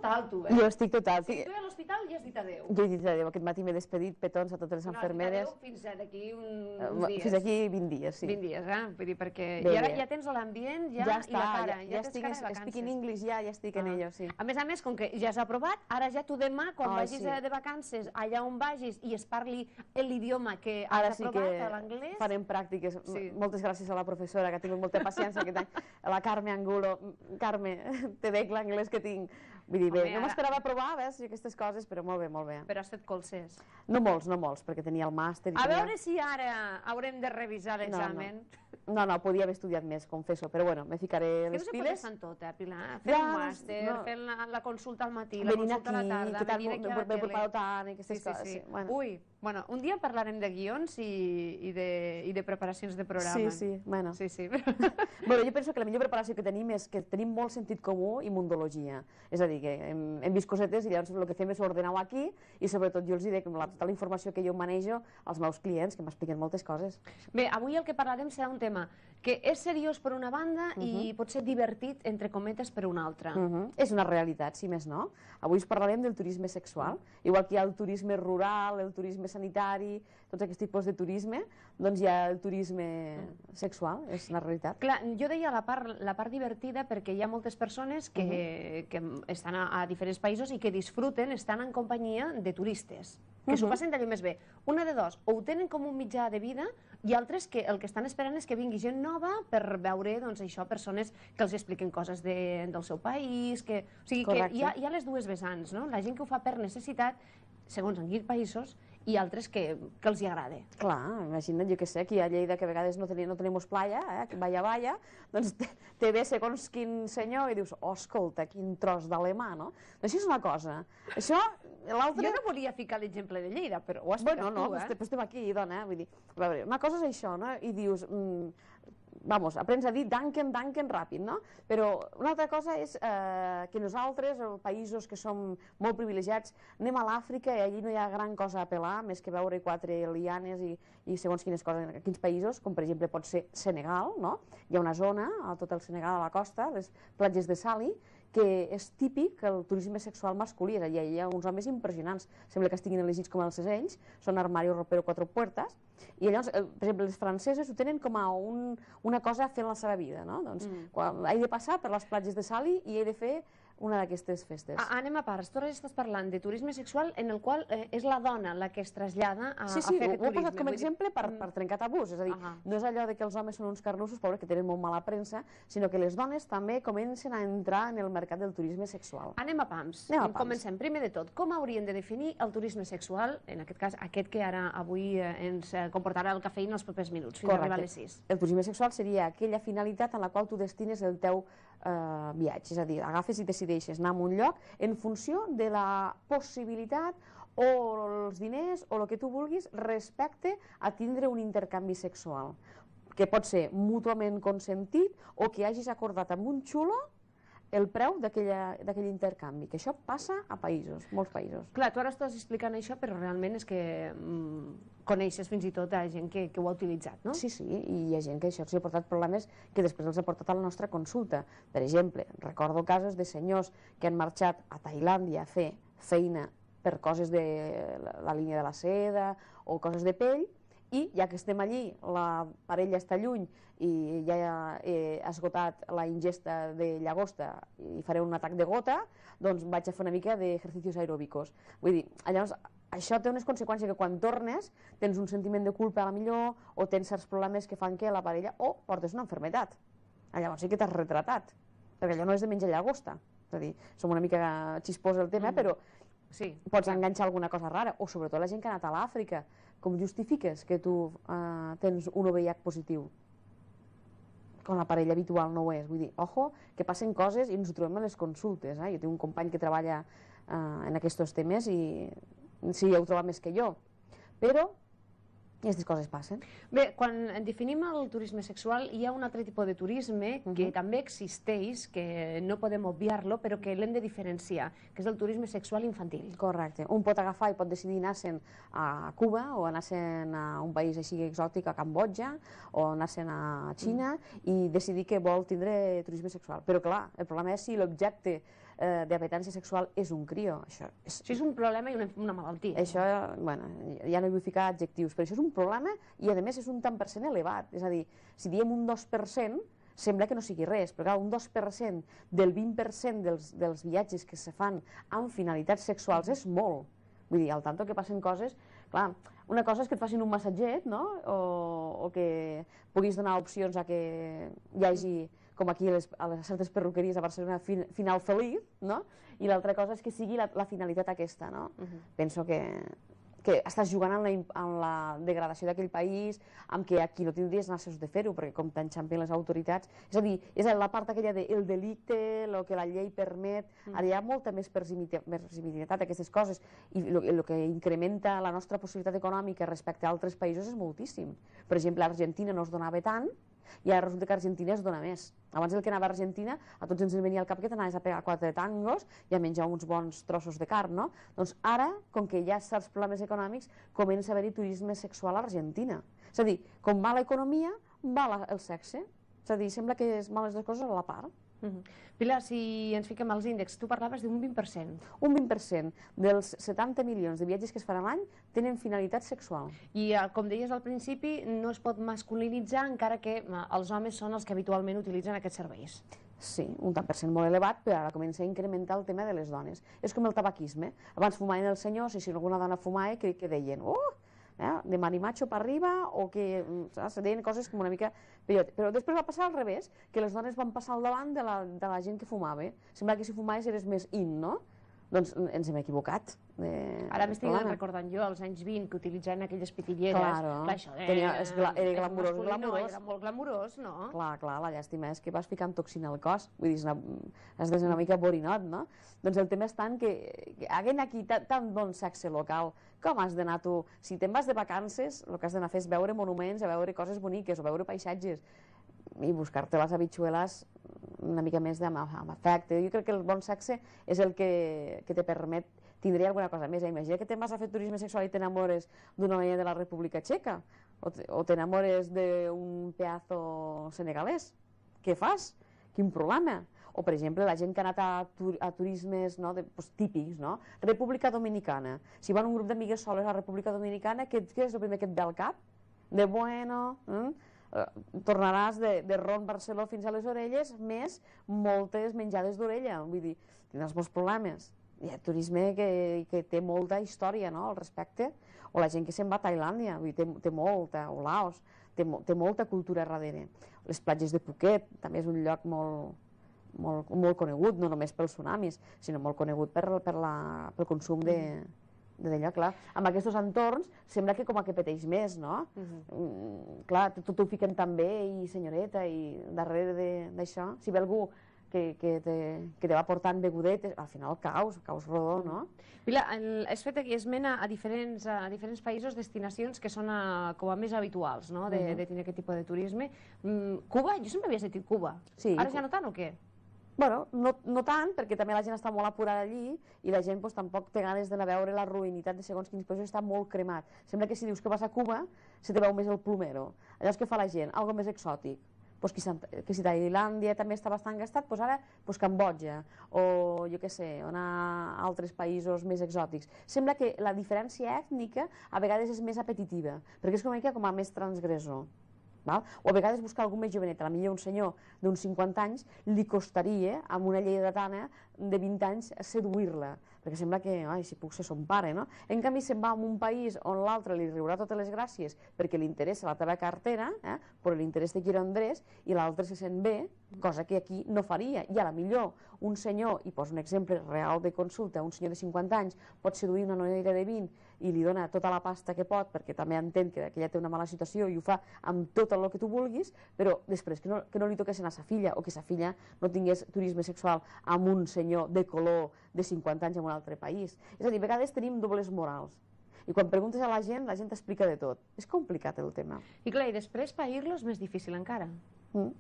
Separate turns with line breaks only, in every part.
total, tu,
Jo estic total.
Si tu a l'hospital ja has dit adéu.
Jo he dit adéu, aquest matí m'he despedit, petons a totes les infermeres.
Fins d'aquí uns dies.
Fins d'aquí 20 dies, sí.
20 dies, vull dir, perquè
Bé,
ara
bé.
ja tens l'ambient i la cara, ja tens cara de vacances.
Speaking English, ja estic en ello, sí.
A més, com que ja s'ha aprovat, ara ja tu demà, quan vagis de vacances, allà on vagis i es parli l'idioma que has aprovat, l'anglès...
Ara sí que farem pràctiques. Moltes gràcies a la professora, que ha tingut molta paciència aquest any, la Carme Angulo. Carme, te dec l'anglès que tinc. Vull dir, bé, no m'esperava aprovar, veus, aquestes coses, però molt bé, molt bé.
Però has fet colzes?
No molts, perquè tenia el màster...
A veure si ara haurem de revisar l'examen.
No, podia haver estudiat més, confesso, però bueno, me ficaré les piles.
Que no se pot fer Pilar, fer un màster, fer la consulta al matí, la consulta a la tarda, venir aquí a la tele...
M'he preparat tant i aquestes coses.
Ui, bueno, un dia parlarem de guions i de preparacions de programa.
Sí, bueno.
Sí.
Bueno, jo penso que la millor preparació que tenim és que tenim molt sentit comú i mundologia. És a dir, que hem vist cosetes i llavors el que fem és ordenar-ho aquí i sobretot jo els dic tota la informació que jo manejo als meus clients, que m'expliquen moltes coses.
Bé, avui el que parlarem serà un tema que és seriós per una banda i pot ser divertit, entre cometes, per una altra.
És una realitat, si més no. Avui us parlarem del turisme sexual. Igual que hi ha el turisme rural, el turisme sanitari, tots aquests tipus de turisme, doncs hi ha el turisme sexual, és una realitat.
Clar, jo deia la part divertida perquè hi ha moltes persones que estan a diferents països i que disfruten, estan en companyia de turistes, que s'ho passen d'allò més bé. Una de dos, o ho tenen com un mitjà de vida, i altres que el que estan esperant és que vingui gent nova per veure, doncs això, persones que els expliquen coses del seu país, o sigui que hi ha les dues vessants, no? La gent que ho fa per necessitat, segons en quins països, i altres que els hi agrada.
Clar, imagina't, jo què sé, aquí a Lleida que a vegades no tenim playa, vaya, doncs te ve segons quin senyor i dius, oh, escolta, quin tros d'alemà, no? Això és una cosa. Això, l'altre...
Jo no volia ficar l'exemple de Lleida, però ho has ficat tu,
no, però estem aquí, dona, vull dir, a veure, una cosa és això, no? I dius... Vamos, aprens a dir danken ràpid, no? Però una altra cosa és que nosaltres, països que som molt privilegiats, anem a l'Àfrica i allí no hi ha gran cosa a apel·lar, més que veure 4 lianes i segons quines coses en quins països, com per exemple pot ser Senegal, no? Hi ha una zona, a tot el Senegal, a la costa, les platges de Sali, que és típic el turisme sexual masculí, és a dir, hi ha uns homes impressionants, sembla que estiguin elegits com els segells, són armario ropero 4 puertas, i llavors, per exemple, els francesos ho tenen com a una cosa fent la seva vida, no? Doncs, he de passar per les platges de Sali i he de fer una d'aquestes festes.
Anem a parts. Tu ara estàs parlant de turisme sexual en el qual és la dona la que es trasllada a fer aquest turisme.
Sí, ho he posat com a exemple per trencar tabús, és a dir, no és allò que els homes són uns carnussos, pobres, que tenen molt mala premsa, sinó que les dones també comencen a entrar en el mercat del turisme sexual.
Anem a pams. Comencem. Primer de tot, com hauríem de definir el turisme sexual, en aquest cas, aquest que ara avui ens comportarà el cafeïna els propers minuts, fins a arribar a les 6.
El turisme sexual seria aquella finalitat en la qual tu destines el teu viatge, és a dir, agafes i decideixes anar a un lloc en funció de la possibilitat o els diners o el que tu vulguis respecte a tindre un intercanvi sexual, que pot ser mútuament consentit o que hagis acordat amb un xulo el preu d'aquell intercanvi, que això passa a països, molts països.
Clar, tu ara estàs explicant això, però realment és que coneixes fins i tot a gent que ho ha utilitzat, no?
Sí, i hi ha gent que això els ha portat problemes que després els ha portat a la nostra consulta. Per exemple, recordo casos de senyors que han marxat a Tailàndia a fer feina per coses de la línia de la seda o coses de pell, i ja que estem allí, la parella està lluny i ja he esgotat la ingesta de llagosta i faré un atac de gota, doncs vaig a fer una mica d'exercicis aeròbicos. Vull dir, llavors, això té unes conseqüències que quan tornes tens un sentiment de culpa a la millor o tens certs problemes que fan que la parella o portes una malaltia. Llavors sí que t'has retratat, perquè allò no és de menjar llagosta. És a dir, som una mica xispós el tema, però pots enganxar alguna cosa rara, o sobretot la gent que ha anat a l'Àfrica. Com justifiques que tu tens un VIH positiu? Quan la parella habitual no ho és. Vull dir, ojo, que passen coses i ens ho trobem a les consultes. Jo tinc un company que treballa en aquests temes i sí, ho troba més que jo. Però aquestes coses passen.
Bé, quan definim el turisme sexual hi ha un altre tipus de turisme que també existeix, que no podem obviar-lo, però que l'hem de diferenciar, que és el turisme sexual infantil.
Correcte. Un pot agafar i pot decidir anar-se'n a Cuba o anar-se'n a un país així exòtic, a Cambodja, o anar-se'n a Xina i decidir que vol tindre turisme sexual. Però clar, el problema és si l'objecte d'apetència sexual és un crio.
Això és un problema i una malaltia.
Això, bueno, ja no vull ficar adjectius, però això és un problema i a més és un tant per cent elevat. És a dir, si diem un 2%, sembla que no sigui res, però clar, un 2% del 20% dels viatges que se fan amb finalitats sexuals és molt. Vull dir, al tanto que passen coses, clar, una cosa és que et facin un massatget, no? O que puguis donar opcions a que hi hagi, com aquí a les certes perruqueries a Barcelona, final feliç, no? I l'altra cosa és que sigui la finalitat aquesta, no? Penso que estàs jugant amb la degradació d'aquell país, amb que aquí no tindries necessitat de fer-ho, perquè com t'enxampen les autoritats, és a dir, és la part aquella del delicte, el que la llei permet, ara hi ha molta més permissibilitat d'aquestes coses, i el que incrementa la nostra possibilitat econòmica respecte a altres països és moltíssim. Per exemple, a Argentina no es donava tant, i ara resulta que a Argentina es dona més. Abans el que anava a Argentina, a tots ens venia al cap que t'anaves a pegar 4 tangos i a menjar uns bons trossos de carn, no? Doncs ara, com que hi ha certs problemes econòmics, comença a haver-hi turisme sexual a Argentina. És a dir, com va l'economia, va el sexe. És a dir, sembla que es van les dues coses a la part.
Pilar, si ens fiquem als índexs, tu parlaves d'un 20%.
Un 20% dels 70 milions de viatges que es fan a l'any tenen finalitat sexual.
I com deies al principi, no es pot masculinitzar encara que els homes són els que habitualment utilitzen aquests serveis.
Sí, un tant per cent molt elevat, però ara comença a incrementar el tema de les dones. És com el tabaquisme. Abans fumaven els senyors i si alguna dona fumava, que deien, de marimacho per arriba, o que se deien coses com una mica... Però després va passar al revés, que les dones van passar al davant de la gent que fumava. Sembla que si fumaves eres més in, no? Doncs ens hem equivocat.
Ara m'estic recordant jo, als anys 20, que utilitzaven aquelles pitilleres.
Clar,
això
era glamurós.
Era molt glamurós, no?
Clar, la llàstima és que vas ficant toxina al cos. Vull dir, has de ser una mica borinot, no? Doncs el tema és tant que haguent aquí tant bon sexe local, com has d'anar tu? Si te'n vas de vacances, el que has d'anar a fer és veure monuments, a veure coses boniques, o veure paisatges, i buscar-te les habitueles una mica més amb afecte. Jo crec que el bon sexe és el que te permet tindre alguna cosa més. Imagina que te'n vas a fer turisme sexual i t'enamores d'una noia de la República Txeca o t'enamores d'un pedazo senegalès. Què fas? Quin problema? O, per exemple, la gent que ha anat a turismes típics, no? República Dominicana. Si van un grup d'amigues soles a la República Dominicana, què és el primer que et ve al cap? De bueno... tornaràs de Ron Barceló fins a les orelles, més moltes menjades d'orella. Vull dir, tindràs molts problemes. Hi ha turisme que té molta història, no?, al respecte. O la gent que se'n va a Tailàndia, vull dir, té molta, o Laos, té molta cultura darrere. Les platges de Phuket també és un lloc molt conegut, no només pels tsunamis, sinó molt conegut pel consum d'allò, clar. Amb aquests entorns sembla que com a que peteix més, no? Clar, tot ho fiquen tan bé i senyoreta i darrere d'això, si ve algú que te va portant begudetes, al final caus rodó, no?
Pilar, has fet aquí esmena a diferents països, destinacions que són com a més habituals, no?, de tenir aquest tipus de turisme. Cuba? Jo sempre havia sentit Cuba. Ara ja no tant o què?
Bueno, no tant, perquè també la gent està molt apurada allí i la gent tampoc té ganes d'anar a veure la ruïnitat de segons quins països, està molt cremat. Sembla que si dius que vas a Cuba, se te veu més el plumero. Llavors, què fa la gent? Algo més exòtic. Que si Tailàndia també està bastant gastat, doncs ara Cambodja, o jo què sé, o anar a altres països més exòtics. Sembla que la diferència ètnica a vegades és més apetitiva, perquè és una mica com a més transgressor. O a vegades buscar algú més jovenet, potser un senyor d'uns 50 anys li costaria, amb una lleidatana de 20 anys, seduir-la, perquè sembla que, si puc ser son pare, no? En canvi, se'n va a un país on l'altre li riurà totes les gràcies perquè li interessa la teva cartera, per l'interès de Quirondrés, i l'altre se sent bé, cosa que aquí no faria. I a la millor un senyor, i poso un exemple real de consulta, un senyor de 50 anys pot seduir una noia de 20 i li dona tota la pasta que pot, perquè també entén que ella té una mala situació i ho fa amb tot el que tu vulguis, però després que no li toquessin a sa filla o que sa filla no tingués turisme sexual amb un senyor de color de 50 anys en un altre país. És a dir, a vegades tenim dobles morals. I quan preguntes a la gent t'explica de tot. És complicat el tema.
I clar, i després pair-lo és més difícil encara.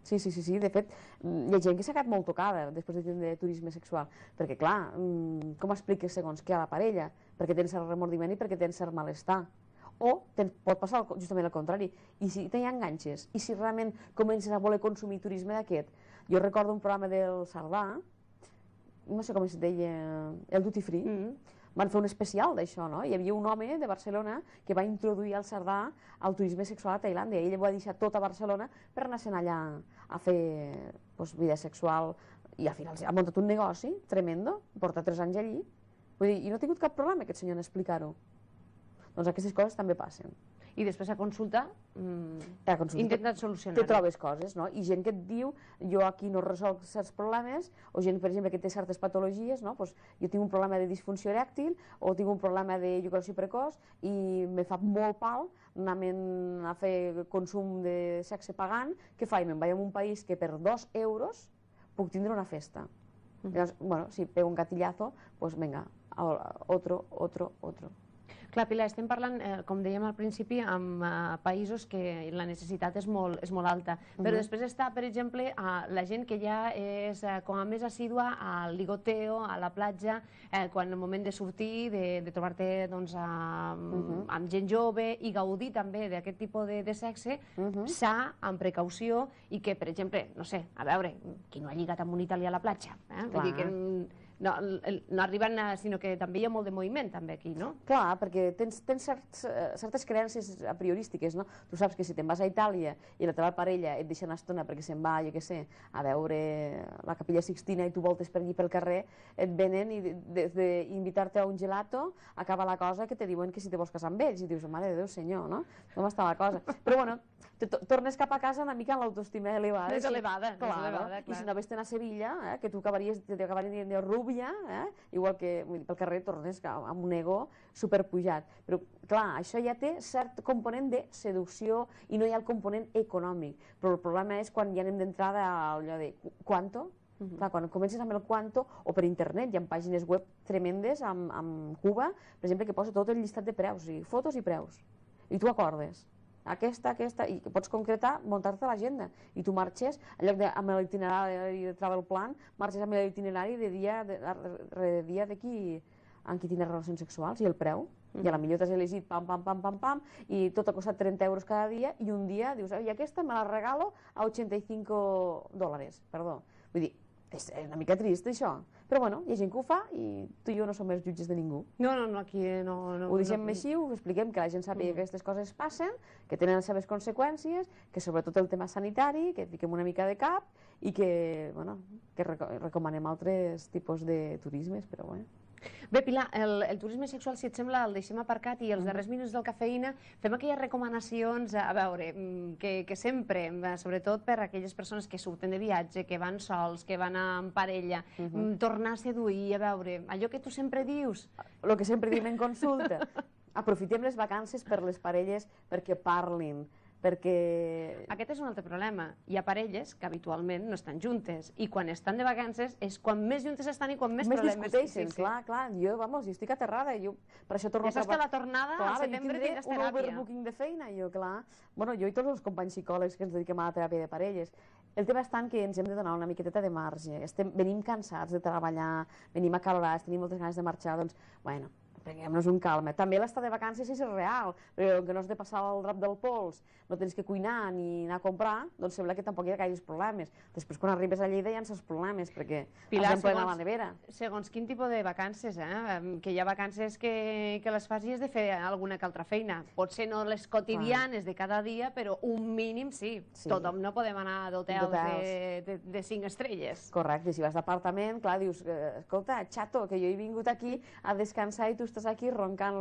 Sí, de fet, hi ha gent que s'ha quedat molt tocada després de tindre turisme sexual, perquè clar, com expliques segons què a la parella? Perquè tens cert remordiment i perquè tens cert malestar. O pot passar justament el contrari, i si t'hi enganxes, i si realment comences a voler consumir turisme d'aquest. Jo recordo un programa del Sardà, no sé com es deia, el duty free, van fer un especial d'això, no? Hi havia un home de Barcelona que va introduir el sardà al turisme sexual a Tailàndia. Ell va deixar tota Barcelona per anar-se'n allà a fer vida sexual i al final ha muntat un negoci tremendo, porta 3 anys allí. Vull dir, i no ha tingut cap problema aquest senyor en explicar-ho. Doncs aquestes coses també passen.
I després a consulta intenten solucionar-ho.
Te trobes coses, no? I gent que et diu, jo aquí no resolc certs problemes, o gent, per exemple, que té certes patologies, no? Pues, jo tinc un problema de disfunció erèctil, o tinc un problema d'ejaculació precoç, i me fa molt pal anar a fer consum de sexe pagant, què faig? Me'n vaig a un país que per 2 euros puc tindre una festa. Llavors, bueno, si pego un gatillazo, pues venga, otro.
Clar, Pilar, estem parlant, com dèiem al principi, amb països que la necessitat és molt alta, però després està, per exemple, la gent que ja és com a més assídua al ligoteo, a la platja, quan el moment de sortir, de trobar-te amb gent jove i gaudir també d'aquest tipus de sexe, sa, amb precaució, i que, per exemple, no sé, a veure, qui no ha lligat amb un italià a la platja? Vull dir que no arriben, sinó que també hi ha molt de moviment també aquí, no?
Clar, perquè tens certes creences a priorístiques, no? Tu saps que si te'n vas a Itàlia i la teva parella et deixa una estona perquè se'n va, jo què sé, a veure la Capella Sixtina i tu voltes per allí pel carrer, et venen i des d'invitar-te a un gelato acaba la cosa que te diuen que si te vols casar amb ells i dius, mare de Déu senyor, no? Com està la cosa? Però bueno, tornes cap a casa una mica amb l'autoestima elevada.
Més elevada, clar.
I si no ves-te'n a Sevilla, que tu t'acabaries dient de rúbia, igual que pel carrer tornes amb un ego superpujat. Però clar, això ja té cert component de seducció i no hi ha el component econòmic. Però el problema és quan ja anem d'entrada a allò de quanto. Clar, quan comences amb el quanto, o per internet, hi ha pàgines web tremendes amb Cuba, per exemple, que posa tot el llistat de preus, fotos i preus. I tu acordes. Aquesta, i pots concretar, muntar-te l'agenda. I tu marxes, en lloc amb l'itinerari de travel plan, marxes amb l'itinerari de dia de qui tindrà relacions sexuals i el preu. I a la millor t'has elegit pam, i tot ha costat 30 euros cada dia, i un dia dius, i aquesta me la regalo a $85, perdó. Vull dir, és una mica trist això. Però bueno, hi ha gent que ho fa i tu i jo no som els jutges de ningú.
No, aquí no.
Ho deixem així, ho expliquem, que la gent sàpiga que aquestes coses passen, que tenen les seves conseqüències, que sobretot el tema sanitari, que fiquem una mica de cap i que recomanem altres tipus de turismes, però bueno.
Bé, Pilar, el turisme sexual, si et sembla, el deixem aparcat i els darrers minuts del Cafeïna fem aquelles recomanacions, a veure, que sempre, sobretot per a aquelles persones que surten de viatge, que van sols, que van en parella, tornar a seduir, a veure, allò que tu sempre dius.
El que sempre diem en consulta, aprofitem les vacances per les parelles perquè parlin, perquè...
Aquest és un altre problema. Hi ha parelles que habitualment no estan juntes i quan estan de vacances és quan més juntes estan i quan més problemes...
Més discuteixen, clar. Jo estic aterrada. Per això torno a...
Ja saps que la tornada al setembre tindràs teràpia.
Un overbooking de feina, clar. Bueno, jo i tots els companys psicòlegs que ens dediquem a la teràpia de parelles. El tema és tant que ens hem de donar una miqueteta de marge. Venim cansats de treballar, venim acalorats, tenim moltes ganes de marxar, doncs, bueno, prenguem-nos un calma. També l'estar de vacances és real, però que no has de passar el drap del pols, no tens que cuinar ni anar a comprar, doncs sembla que tampoc hi ha gaires problemes. Després, quan arribes a Lleida, hi ha els problemes, perquè has d'emplenar la nevera.
Segons quin tipus de vacances, que hi ha vacances que les fas i has de fer alguna que altra feina. Potser no les quotidianes de cada dia, però un mínim sí. Tothom no podem anar d'hotels de 5 estrelles.
Correcte, si vas d'apartament, clar, dius, escolta, xato, que jo he vingut aquí a descansar i tu estàs aquí roncant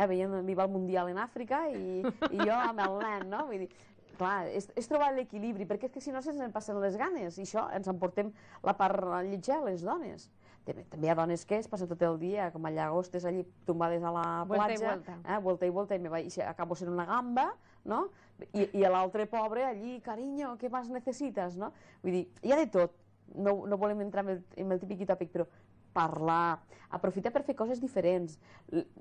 veient Viva el Mundial en Àfrica i jo amb el nen, no? Vull dir, clar, és trobar l'equilibri, perquè és que si no se'ns en passen les ganes i això ens emportem la part lletja a les dones. També hi ha dones que es passen tot el dia, com a llagostes allí tombades a la platja, vuelta i vuelta, i acabo sent una gamba, no? I l'altre pobre allí, carinyo, què més necessites, no? Vull dir, hi ha de tot, no volem entrar en el típic i tòpic, però parlar, aprofitar per fer coses diferents.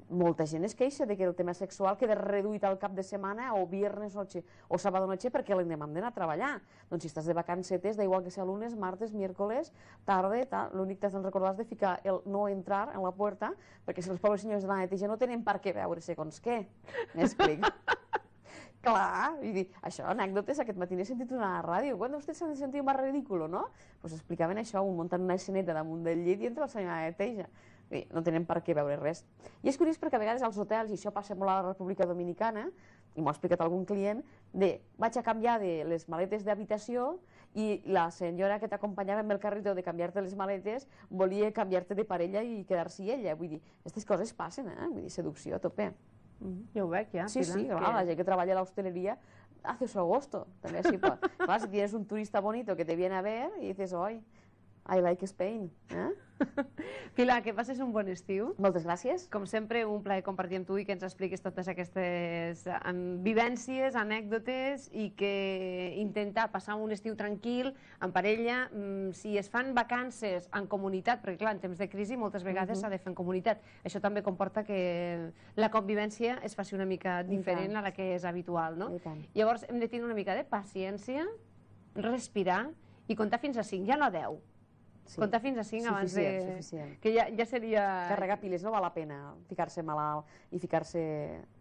Molta gent es queixa de que el tema sexual queda reduït al cap de setmana o viernes noche o sábado noche perquè l'endemà hem d'anar a treballar. Doncs si estàs de vacancetes, da igual que sea lunes, martes, miércoles, tarde, l'únic que has de recordar és de ficar el no entrar en la puerta perquè si els pobres senyors de la neteja no tenen per què veure segons què. M'explico? Clar, i dir, això, anècdotes, aquest matí n'he sentit una a la ràdio, quan vostè s'ha de sentir más ridículo, no? Pues explicaven això, un muntant una esceneta damunt del llit i entra el senyor neteja. No tenen per què veure res. I és curiós perquè a vegades als hotels, i això passa molt a la República Dominicana, i m'ho ha explicat algun client, vaig a canviar de les maletes d'habitació i la senyora que t'acompanyava amb el carrito de canviar-te les maletes volia canviar-te de parella i quedar-s'hi ella. Vull dir, aquestes coses passen, vull dir, seducció a tope.
Ja ho veig, ja.
Sí, sí, clar, la gent que treballa a l'hostaleria hace su gusto, també així pot. Clar, si tienes un turista bonito que te viene a ver y dices, oi, I like Spain.
Pilar, que passes un bon estiu.
Moltes gràcies.
Com sempre, un plaer compartir amb tu i que ens expliquis totes aquestes vivències, anècdotes i que intentar passar un estiu tranquil, en parella, si es fan vacances en comunitat, perquè clar, en temps de crisi moltes vegades s'ha de fer en comunitat. Això també comporta que la convivència es faci una mica diferent a la que és habitual, no? Llavors hem de tenir una mica de paciència, respirar i comptar fins a 5, ja no a 10. Comptar fins a 5 abans de...
Suficient.
Que ja seria...
Carregar piles no val la pena ficar-se malalt i ficar-se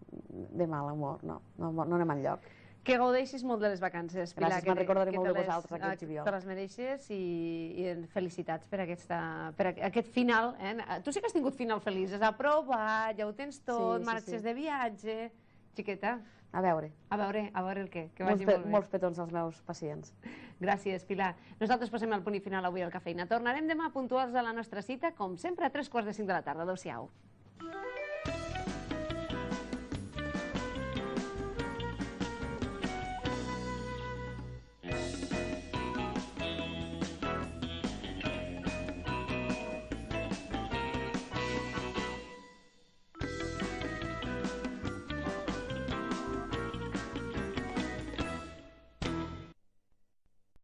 de mal humor, no anem enlloc.
Que gaudeixis molt de les vacances, Pilar.
Gràcies, me'n recordaré molt de vosaltres aquest juliol.
Te les mereixes i felicitats per aquest final. Tu sí que has tingut final feliç, has aprovat, ja ho tens tot, marxes de viatge... Xiqueta.
A veure
el què, que vagi molt bé.
Molts petons als meus pacients.
Gràcies, Pilar. Nosaltres posem el punt i final avui al Cafeïna. Tornarem demà puntuals a la nostra cita, com sempre, a 3:45 de la tarda. Adéu-siau.